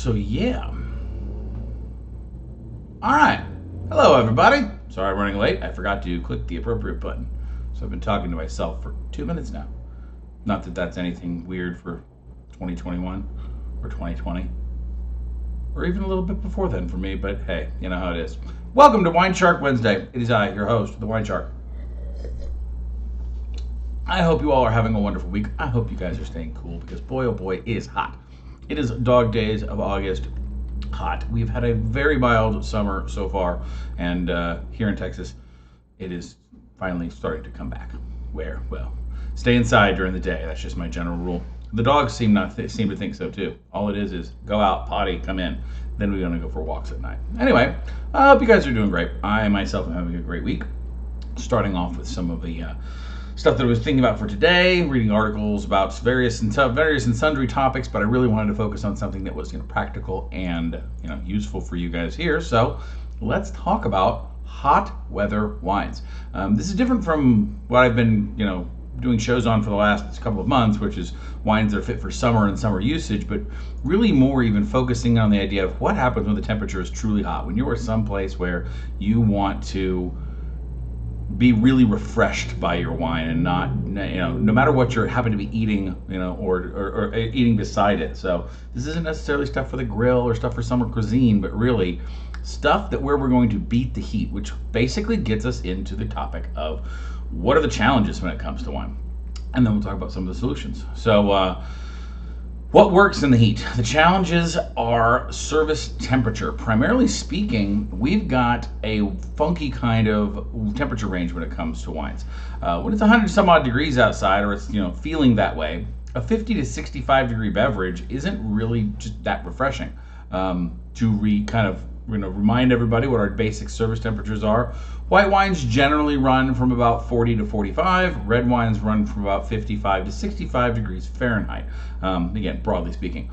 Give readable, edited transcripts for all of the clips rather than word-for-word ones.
So yeah. Alright. Hello everybody. Sorry I'm running late. I forgot to click the appropriate button. So I've been talking to myself for 2 minutes now. Not that that's anything weird for 2021 or 2020. Or even a little bit before then for me, but hey, you know how it is. Welcome to WineShark Wednesday. It is I, your host, the WineShark. I hope you all are having a wonderful week. I hope you guys are staying cool because boy oh boy, it is hot. It is dog days of August. Hot. We've had a very mild summer so far, and here in Texas, it is finally starting to come back. Where, well, stay inside during the day. That's just my general rule. The dogs seem to think so too. All it is go out, potty, come in. Then we're gonna go for walks at night. Anyway, I hope you guys are doing great. I myself am having a great week. Starting off with some of the stuff that I was thinking about for today, reading articles about various and sundry topics, but I really wanted to focus on something that was practical and useful for you guys here. So let's talk about hot weather wines. This is different from what I've been doing shows on for the last couple of months, which is wines that are fit for summer and summer usage, but really more even focusing on the idea of what happens when the temperature is truly hot, when you are someplace where you want to be really refreshed by your wine and not, no matter what you happen to be eating, or eating beside it. So this isn't necessarily stuff for the grill or stuff for summer cuisine, but really stuff where we're going to beat the heat, which basically gets us into the topic of what are the challenges when it comes to wine. And then we'll talk about some of the solutions. So what works in the heat? The challenges are service temperature. Primarily speaking, we've got a funky kind of temperature range when it comes to wines. When it's 100 some odd degrees outside, or it's feeling that way, a 50 to 65 degree beverage isn't really just that refreshing. Remind everybody what our basic service temperatures are. White wines generally run from about 40 to 45. Red wines run from about 55 to 65 degrees Fahrenheit. Again, broadly speaking.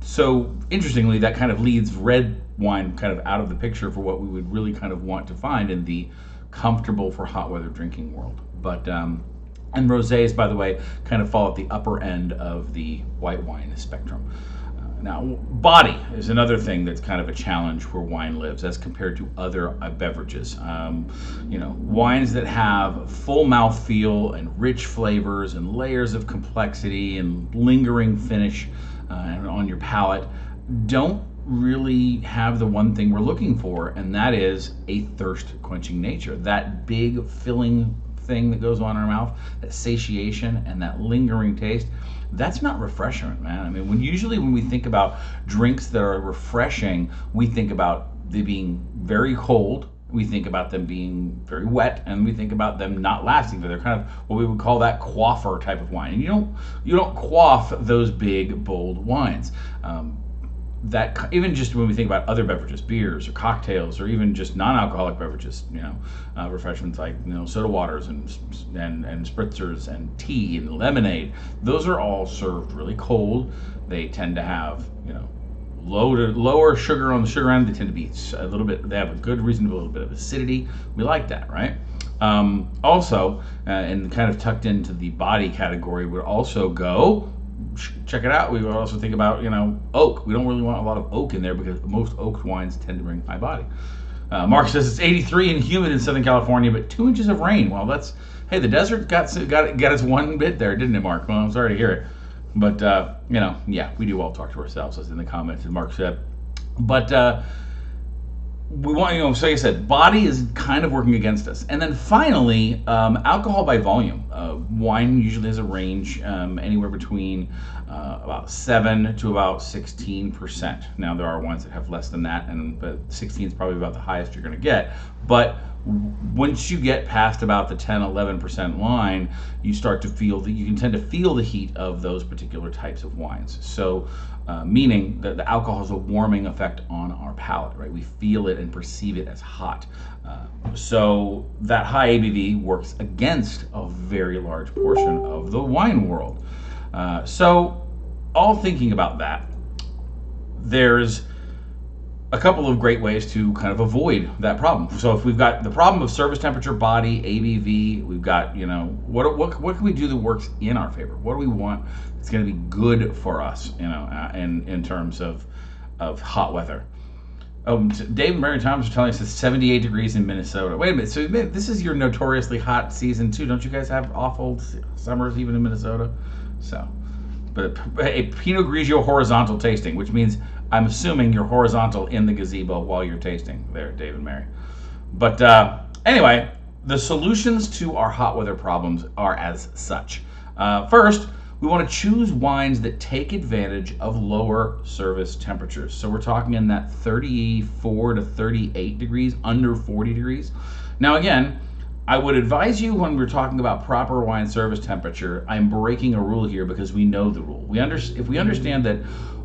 So interestingly, that kind of leads red wine kind of out of the picture for what we would really kind of want to find in the comfortable for hot weather drinking world. But and rosés, by the way, kind of fall at the upper end of the white wine spectrum. Now, body is another thing that's kind of a challenge where wine lives as compared to other beverages. Wines that have full mouthfeel and rich flavors and layers of complexity and lingering finish on your palate don't really have the one thing we're looking for, and that is a thirst-quenching nature. That big filling thing that goes on in our mouth, that satiation and that lingering taste, that's not refreshing, man. I mean, when we think about drinks that are refreshing, we think about them being very cold, we think about them being very wet, and we think about them not lasting. But they're kind of what we would call that quaffer type of wine. And you don't quaff those big, bold wines. That even just when we think about other beverages, beers or cocktails, or even just non-alcoholic beverages, refreshments like soda waters and spritzers and tea and lemonade, those are all served really cold. They tend to have lower sugar on the sugar end. They tend to be a little bit. They have a good reason to a little bit of acidity. We like that, right? Also, and kind of tucked into the body category would also go. Check it out. We would also think about, oak. We don't really want a lot of oak in there because most oak wines tend to bring high body. Mark says it's 83 and humid in Southern California, but 2 inches of rain. Well, the desert got its one bit there, didn't it, Mark? Well, I'm sorry to hear it. But, yeah, we do all talk to ourselves, as in the comments, as Mark said. But we want, so like I said, body is kind of working against us. And then finally, alcohol by volume. Wine usually has a range anywhere between about 7 to about 16%. Now, there are ones that have less than that, but 16 is probably about the highest you're going to get. But once you get past about the 10, 11% line, you start to feel that you can tend to feel the heat of those particular types of wines. So, meaning that the alcohol has a warming effect on our palate, right? We feel it and perceive it as hot. So that high ABV works against a very large portion of the wine world. So all thinking about that, there's a couple of great ways to kind of avoid that problem. So if we've got the problem of service temperature, body, ABV, we've got, what can we do that works in our favor? What do we want that's going to be good for us, in terms of of hot weather. Oh, Dave and Mary Thomas are telling us it's 78 degrees in Minnesota. Wait a minute. So this is your notoriously hot season too. Don't you guys have awful summers even in Minnesota? So, but a Pinot Grigio horizontal tasting, which means I'm assuming you're horizontal in the gazebo while you're tasting there, Dave and Mary. But anyway, the solutions to our hot weather problems are as such. First, we want to choose wines that take advantage of lower service temperatures. So we're talking in that 34 to 38 degrees, under 40 degrees. Now again, I would advise you when we're talking about proper wine service temperature, I'm breaking a rule here because we know the rule. If we understand that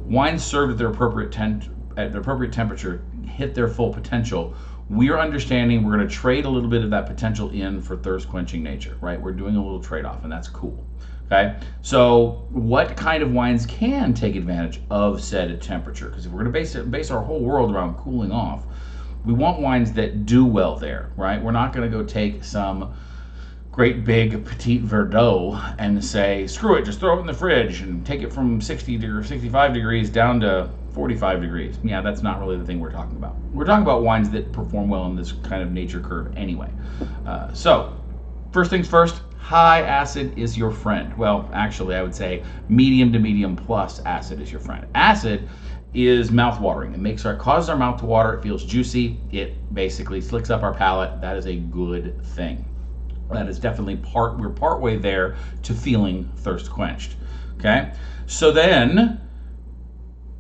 wines served at their appropriate temperature hit their full potential, we're understanding we're going to trade a little bit of that potential in for thirst quenching nature, right? We're doing a little trade-off, and that's cool. Okay, so what kind of wines can take advantage of said temperature? Because if we're going to base our whole world around cooling off, we want wines that do well there, right? We're not going to go take some great big petite Verdot and say, screw it, just throw it in the fridge and take it from 60 or 65 degrees down to 45 degrees. Yeah, that's not really the thing we're talking about. We're talking about wines that perform well in this kind of nature curve anyway. So first things first, high acid is your friend. Well, actually, I would say medium to medium plus acid is your friend. Acid is mouth-watering. It causes our mouth to water. It feels juicy. It basically slicks up our palate. That is a good thing. That is definitely we're partway there to feeling thirst quenched. Okay, so then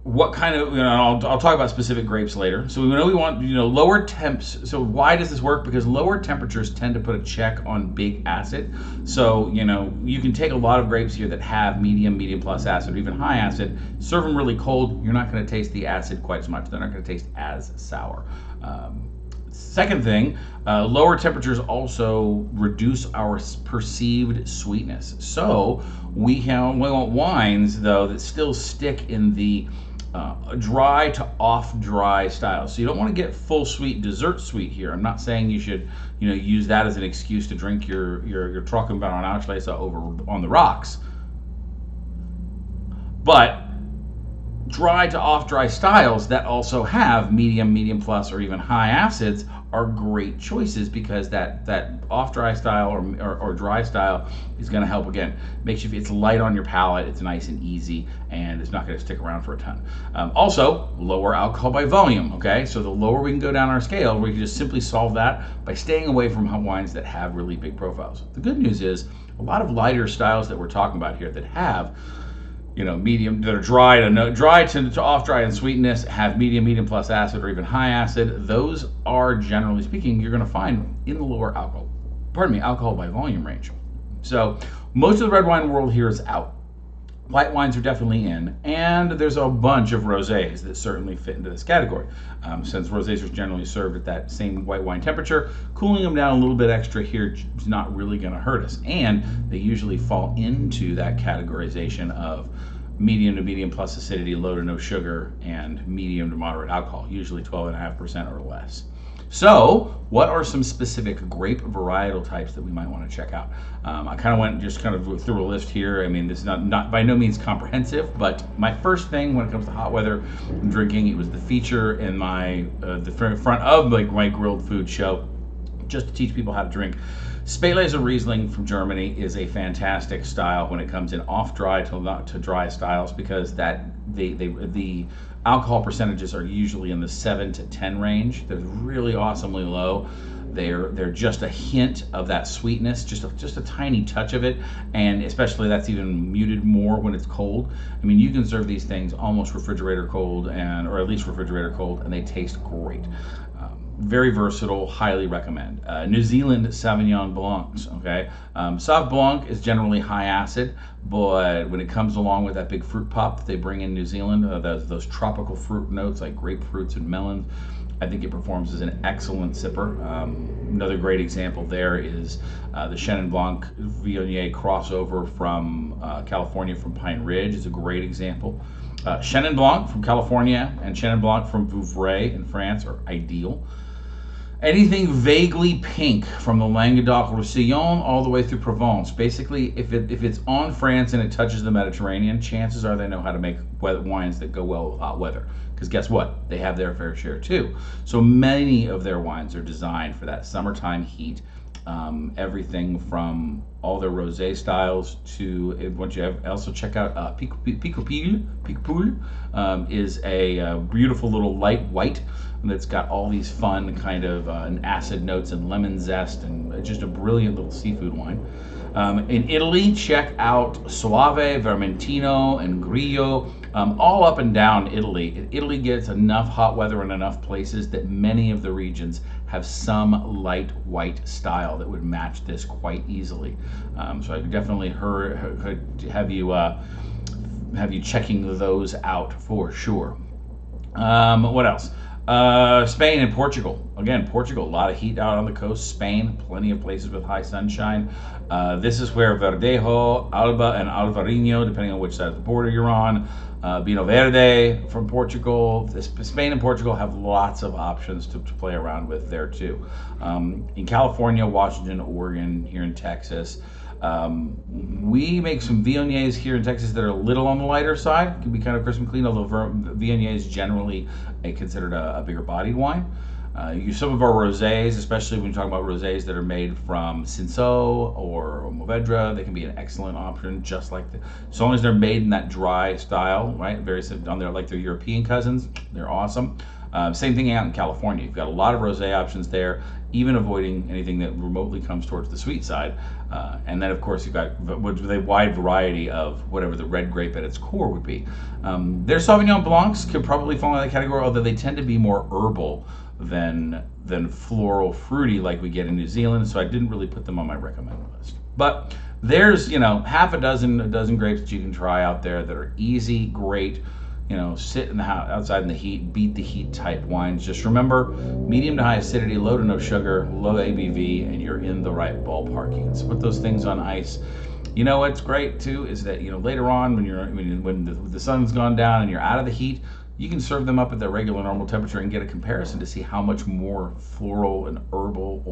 what kind of, I'll talk about specific grapes later. So we know we want, lower temps. So why does this work? Because lower temperatures tend to put a check on big acid. So, you can take a lot of grapes here that have medium plus acid, or even high acid, serve them really cold. You're not going to taste the acid quite as much. They're not going to taste as sour. Second thing, lower temperatures also reduce our perceived sweetness. So we want wines, though, that still stick in the dry to off dry style. So you don't want to get full sweet dessert sweet here. I'm not saying you should use that as an excuse to drink your Trockenbaum Ausschlese over on the rocks. But dry to off dry styles that also have medium plus, or even high acids are great choices, because that off dry style or dry style is going to help. Again, makes you, it's light on your palate, it's nice and easy, and it's not going to stick around for a ton. Also, lower alcohol by volume. Okay, so the lower we can go down our scale, we can just simply solve that by staying away from wines that have really big profiles. The good news is a lot of lighter styles that we're talking about here that have medium, that are dry to off dry in sweetness, have medium plus acid, or even high acid. Those are, generally speaking, you're going to find in the lower alcohol by volume range. So most of the red wine world here is out. White wines are definitely in, and there's a bunch of rosés that certainly fit into this category. Since rosés are generally served at that same white wine temperature, cooling them down a little bit extra here is not really going to hurt us. And they usually fall into that categorization of medium to medium plus acidity, low to no sugar, and medium to moderate alcohol, usually 12.5% or less. So what are some specific grape varietal types that we might want to check out? I kind of went through a list here. I mean, this is not by no means comprehensive, but my first thing when it comes to hot weather and drinking, it was the feature in my the front of my grilled food show, just to teach people how to drink. Spätlese Riesling from Germany is a fantastic style when it comes in off dry to dry styles, because the alcohol percentages are usually in the 7 to 10 range. They're really awesomely low. They're just a hint of that sweetness, just a tiny touch of it, and especially that's even muted more when it's cold. I mean, you can serve these things almost refrigerator cold, or at least refrigerator cold, and they taste great. Very versatile, highly recommend. New Zealand Sauvignon Blancs, okay? Sauv Blanc is generally high acid, but when it comes along with that big fruit pop that they bring in New Zealand, those tropical fruit notes like grapefruits and melons, I think it performs as an excellent sipper. Another great example there is the Chenin Blanc Viognier crossover from California, from Pine Ridge is a great example. Chenin Blanc from California and Chenin Blanc from Vouvray in France are ideal. Anything vaguely pink from the Languedoc-Roussillon all the way through Provence. Basically, if it's on France and it touches the Mediterranean, chances are they know how to make wines that go well with hot weather. Because guess what? They have their fair share too. So many of their wines are designed for that summertime heat. Everything from all their rosé styles to what you have. Also check out Picopule is a beautiful little light white that's got all these fun kind of acid notes and lemon zest and just a brilliant little seafood wine. In Italy, check out Soave, Vermentino, and Grillo. All up and down Italy. Italy gets enough hot weather in enough places that many of the regions have some light white style that would match this quite easily. So I could definitely have you checking those out for sure. What else? Spain and Portugal. Again, Portugal, a lot of heat out on the coast. Spain, plenty of places with high sunshine. This is where Verdejo, Alba, and Alvarinho, depending on which side of the border you're on. Vinho Verde from Portugal. Spain and Portugal have lots of options to play around with there too. In California, Washington, Oregon, here in Texas. We make some Viogniers here in Texas that are a little on the lighter side. Can be kind of crisp and clean, although Viognier is generally considered a bigger bodied wine. Use some of our rosés, especially when you talk about rosés that are made from Cinsault or Mourvedre. They can be an excellent option, just like as long as they're made in that dry style, right? Very on their like their European cousins, they're awesome. Same thing out in California. You've got a lot of rosé options there, even avoiding anything that remotely comes towards the sweet side. And then, of course, you've got a wide variety of whatever the red grape at its core would be. Their Sauvignon Blancs could probably fall in that category, although they tend to be more herbal than floral fruity like we get in New Zealand. So I didn't really put them on my recommend list. But there's, half a dozen grapes that you can try out there that are easy, great. Sit in the house, outside in the heat, beat the heat type wines. Just remember, medium to high acidity, low to no sugar, low ABV, and you're in the right ballpark. You can put those things on ice. What's great too is that later on when the sun's gone down and you're out of the heat, you can serve them up at their regular normal temperature and get a comparison to see how much more floral and herbal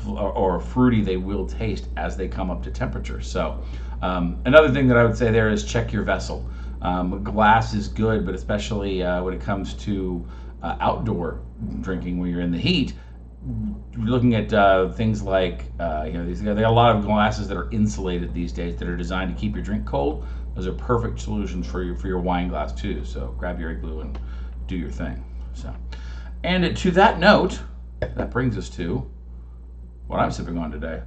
or fruity they will taste as they come up to temperature. So another thing that I would say there is check your vessel. Glass is good, but especially when it comes to outdoor drinking when you're in the heat, you're looking at things like they got a lot of glasses that are insulated these days that are designed to keep your drink cold. Those are perfect solutions for your wine glass too. So grab your igloo and do your thing. So, and to that note, that brings us to what I'm sipping on today.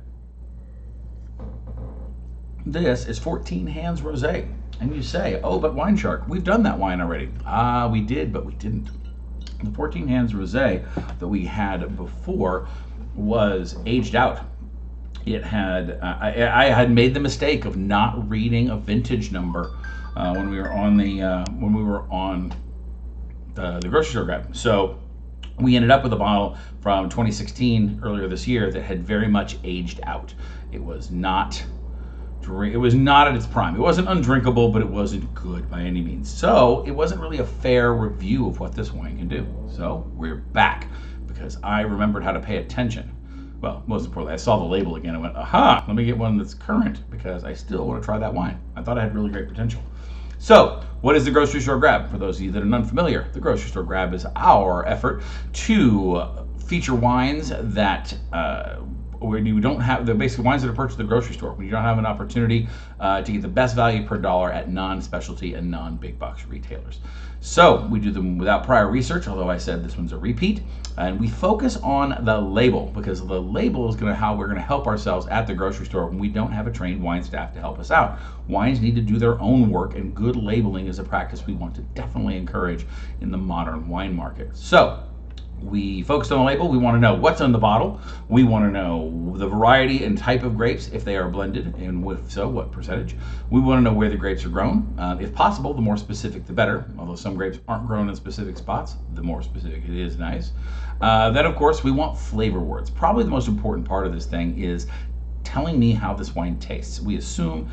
This is 14 Hands Rosé. And you say, oh, but WineShark, we've done that wine already. We did, but we didn't. The 14 Hands Rosé that we had before was aged out. It had, I had made the mistake of not reading a vintage number when we were on the grocery store grab. So we ended up with a bottle from 2016 earlier this year that had very much aged out. It was not at its prime. It wasn't undrinkable, but it wasn't good by any means. So it wasn't really a fair review of what this wine can do. So we're back because I remembered how to pay attention. Well, most importantly, I saw the label again and went, aha, let me get one that's current because I still want to try that wine. I thought it had really great potential. So what is the grocery store grab? For those of you that are unfamiliar, the grocery store grab is our effort to feature wines that when you don't have the basic wines that are purchased at the grocery store, when you don't have an opportunity to get the best value per dollar at non-specialty and non-big box retailers. So we do them without prior research, although I said this one's a repeat, and we focus on the label because the label is how we're going to help ourselves at the grocery store when we don't have a trained wine staff to help us out. Wines need to do their own work, and good labeling is a practice we want to definitely encourage in the modern wine market. So we focused on the label. We want to know what's on the bottle. We want to know the variety and type of grapes, if they are blended, and if so, what percentage. We want to know where the grapes are grown. If possible, the more specific, the better. Although some grapes aren't grown in specific spots, the more specific it is nice. Then, of course, we want flavor words. Probably the most important part of this thing is telling me how this wine tastes. We assume,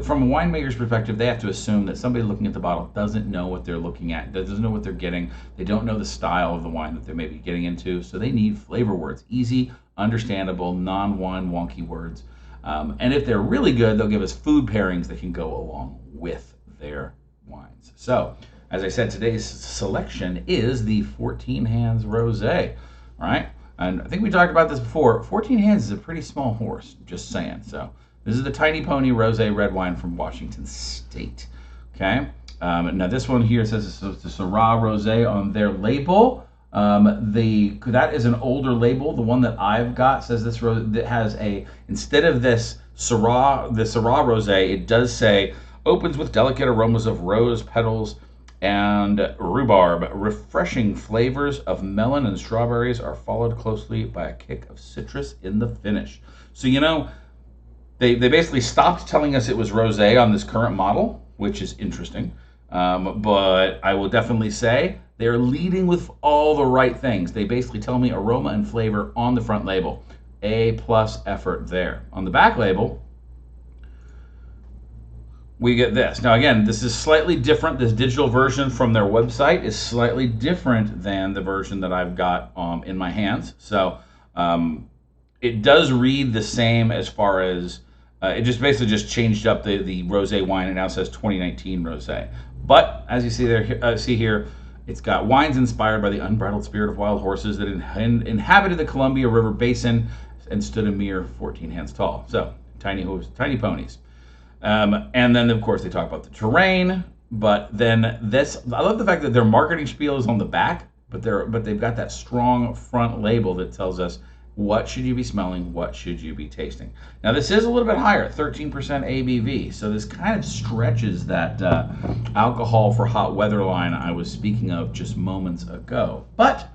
from a winemaker's perspective, they have to assume that somebody looking at the bottle doesn't know what they're looking at, doesn't know what they're getting. They don't know the style of the wine that they may be getting into, so they need flavor words. Easy, understandable, non-wine wonky words. And if they're really good, they'll give us food pairings that can go along with their wines. So, as I said, today's selection is the 14 Hands Rosé. All right, and I think we talked about this before. 14 Hands is a pretty small horse, just saying. So, this is the Tiny Pony Rosé red wine from Washington State. Okay, now this one here says it's the Syrah Rosé on their label. That is an older label. The one that I've got says this that has a, instead of this Syrah, the Syrah Rosé, it does say opens with delicate aromas of rose petals and rhubarb. Refreshing flavors of melon and strawberries are followed closely by a kick of citrus in the finish. So, you know, they basically stopped telling us it was rosé on this current model, which is interesting. But I will definitely say they're leading with all the right things. They basically tell me aroma and flavor on the front label. A+ effort there. On the back label, we get this. Now again, this is slightly different. This digital version from their website is slightly different than the version that I've got in my hands. So it does read the same as far as, it just basically just changed up the rosé wine. It now says 2019 rosé. But as you see there, see here, it's got wines inspired by the unbridled spirit of wild horses that inhabited the Columbia River Basin and stood a mere 14 hands tall. So tiny ponies. And then of course they talk about the terrain. But then this, I love the fact that their marketing spiel is on the back, but they've got that strong front label that tells us what should you be smelling, what should you be tasting. Now this is a little bit higher, 13% ABV, so this kind of stretches that alcohol for hot weather line I was speaking of just moments ago. But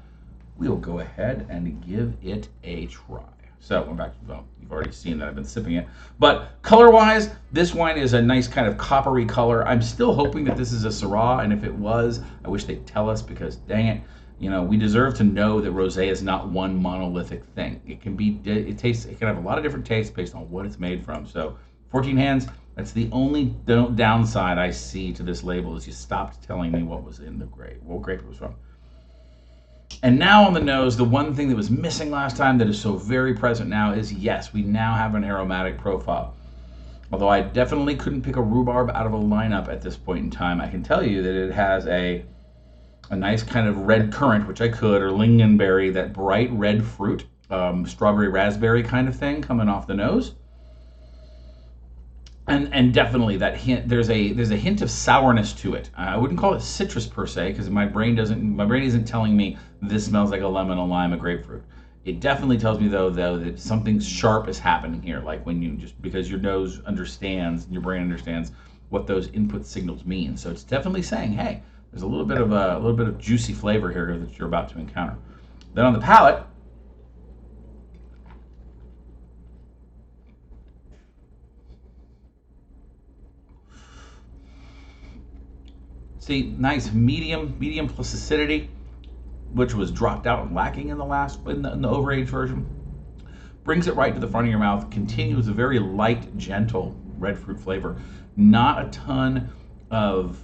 we'll go ahead and give it a try. So we're back to, well, you've already seen that I've been sipping it. But color-wise, this wine is a nice kind of coppery color. I'm still hoping that this is a Syrah, and if it was, I wish they'd tell us, because dang it, you know, we deserve to know that rosé is not one monolithic thing. It can be, it can have a lot of different tastes based on what it's made from. So 14 hands, that's the only downside I see to this label, is you stopped telling me what was in the grape, what grape it was from. And now on the nose, the one thing that was missing last time that is so very present now is, yes, we now have an aromatic profile. Although I definitely couldn't pick a rhubarb out of a lineup at this point in time, I can tell you that it has a nice kind of red currant, which I could, or lingonberry, that bright red fruit, strawberry raspberry kind of thing coming off the nose. And definitely that hint, there's a hint of sourness to it. I wouldn't call it citrus per se, because my brain isn't telling me this smells like a lemon, a lime, a grapefruit. It definitely tells me though that something sharp is happening here, like when you just, because your nose understands, your brain understands what those input signals mean. So it's definitely saying, hey, there's a little bit of juicy flavor here that you're about to encounter. Then on the palate, see, nice medium plus acidity, which was dropped out and lacking in the overage version. Brings it right to the front of your mouth. Continues a very light, gentle red fruit flavor. Not a ton of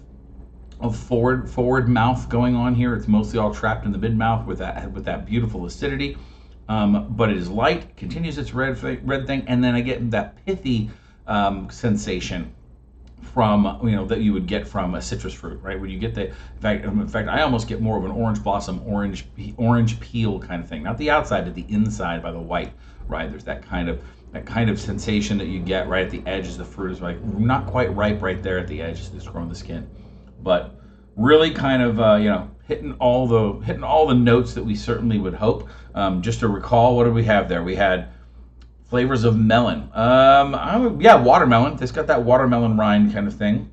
forward mouth going on here. It's mostly all trapped in the mid mouth with that beautiful acidity. But it is light, continues its red thing, and then I get that pithy sensation from, you know, that you would get from a citrus fruit, right? When you get the, in fact, I almost get more of an orange blossom, orange peel kind of thing. Not the outside, but the inside by the white, right? There's that kind of sensation that you get right at the edge as the fruit is like not quite ripe right there at the edge that's growing the skin, but really kind of you know, hitting all the notes that we certainly would hope. Just to recall, what did we have there? We had flavors of melon. Yeah, watermelon. It's got that watermelon rind kind of thing.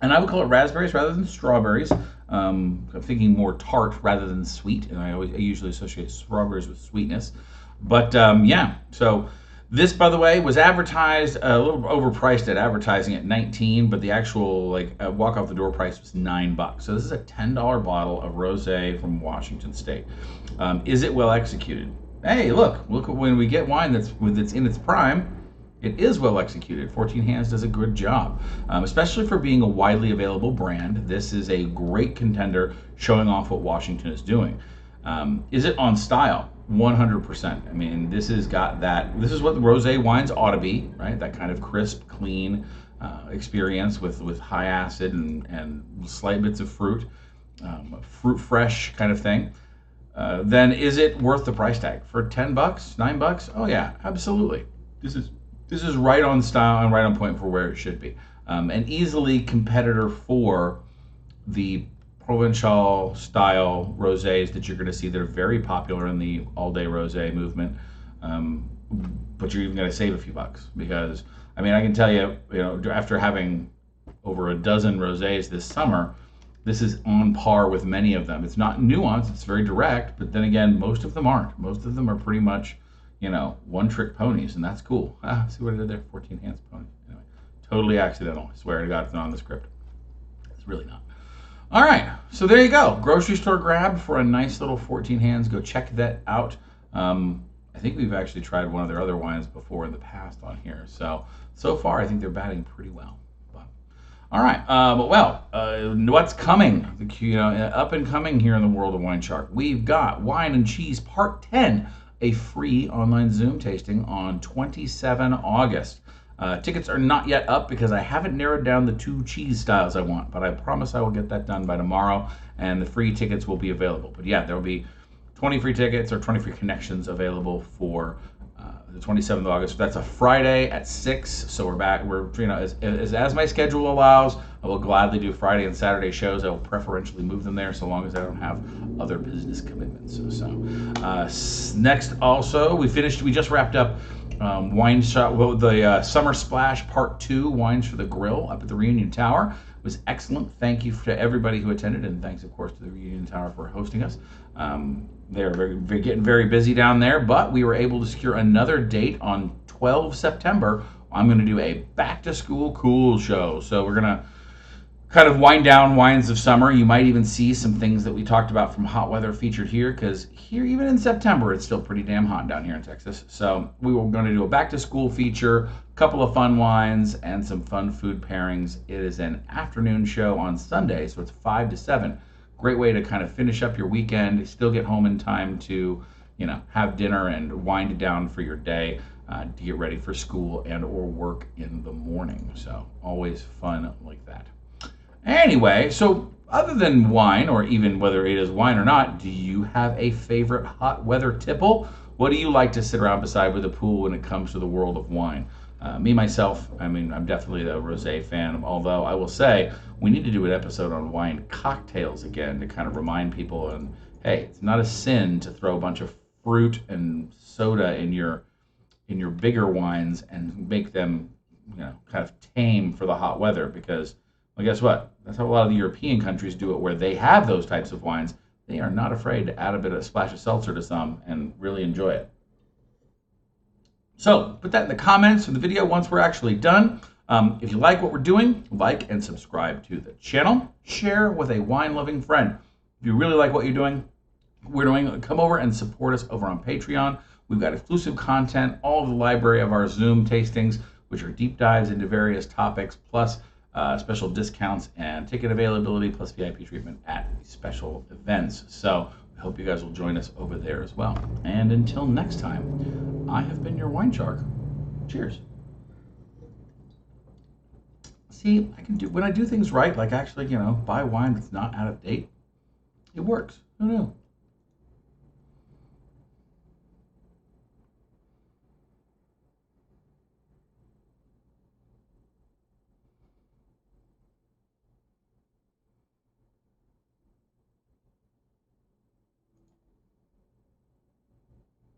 And I would call it raspberries rather than strawberries. I'm thinking more tart rather than sweet, and I usually associate strawberries with sweetness. But yeah, so this, by the way, was advertised a little overpriced at advertising at $19, but the actual walk out the door price was $9. So this is a $10 bottle of rosé from Washington State. Is it well executed? Hey, look when we get wine that's in its prime, it is well executed. 14 Hands does a good job, especially for being a widely available brand. This is a great contender, showing off what Washington is doing. Is it on style? 100%. I mean, this has got that. This is what the rosé wines ought to be, right? That kind of crisp, clean, experience with high acid and slight bits of fruit, fruit fresh kind of thing, then is it worth the price tag for $10, $9? Oh yeah, absolutely. This is right on style and right on point for where it should be, and easily competitor for the Provençal style rosés that you're going to see that are very popular in the all-day rosé movement. But you're even going to save a few bucks because, I mean, I can tell you, after having over a dozen rosés this summer, this is on par with many of them. It's not nuanced, it's very direct, but then again, most of them aren't. Most of them are pretty much, one-trick ponies, and that's cool. See what I did there? 14 hands pony. Anyway, totally accidental. I swear to God, it's not on the script. It's really not. All right, so there you go. Grocery store grab for a nice little 14 hands. Go check that out. I think we've actually tried one of their other wines before in the past on here. So far, I think they're batting pretty well. But, all right, what's coming? Up and coming here in the world of WineShark. We've got Wine and Cheese Part 10, a free online Zoom tasting on 27 August. Tickets are not yet up because I haven't narrowed down the 2 cheese styles I want, but I promise I will get that done by tomorrow, and the free tickets will be available. But yeah, there will be 20 free tickets or 20 free connections available for the 27th of August. That's a Friday at 6, so we're back. As my schedule allows, I will gladly do Friday and Saturday shows. I will preferentially move them there so long as I don't have other business commitments. Next, also, we just wrapped up WineShark, the Summer Splash Part 2, Wines for the Grill up at the Reunion Tower. It was excellent. Thank you to everybody who attended, and thanks, of course, to the Reunion Tower for hosting us. They're getting very busy down there, but we were able to secure another date on 12 September. I'm going to do a back-to-school cool show. So we're going to kind of wind down wines of summer. You might even see some things that we talked about from Hot Weather featured here, because here, even in September, it's still pretty damn hot down here in Texas. So we were going to do a back-to-school feature, a couple of fun wines, and some fun food pairings. It is an afternoon show on Sunday, so it's 5 to 7. Great way to kind of finish up your weekend, still get home in time to, have dinner and wind down for your day, to get ready for school and or work in the morning. So always fun like that. Anyway, so other than wine, or even whether it is wine or not, do you have a favorite hot weather tipple? What do you like to sit around beside with a pool when it comes to the world of wine? Myself, I'm definitely a rosé fan, although I will say we need to do an episode on wine cocktails again to kind of remind people, and hey, it's not a sin to throw a bunch of fruit and soda in your bigger wines and make them, kind of tame for the hot weather, because, well, guess what? That's how a lot of the European countries do it, where they have those types of wines. They are not afraid to add a splash of seltzer to some and really enjoy it. So put that in the comments of the video once we're actually done. If you like what we're doing, like and subscribe to the channel. Share with a wine-loving friend. If you really like what we're doing, come over and support us over on Patreon. We've got exclusive content, all of the library of our Zoom tastings, which are deep dives into various topics, plus special discounts and ticket availability, plus VIP treatment at special events. So I hope you guys will join us over there as well. And until next time, I have been your WineShark. Cheers. See, when I do things right, like actually, buy wine that's not out of date, it works. Who knew?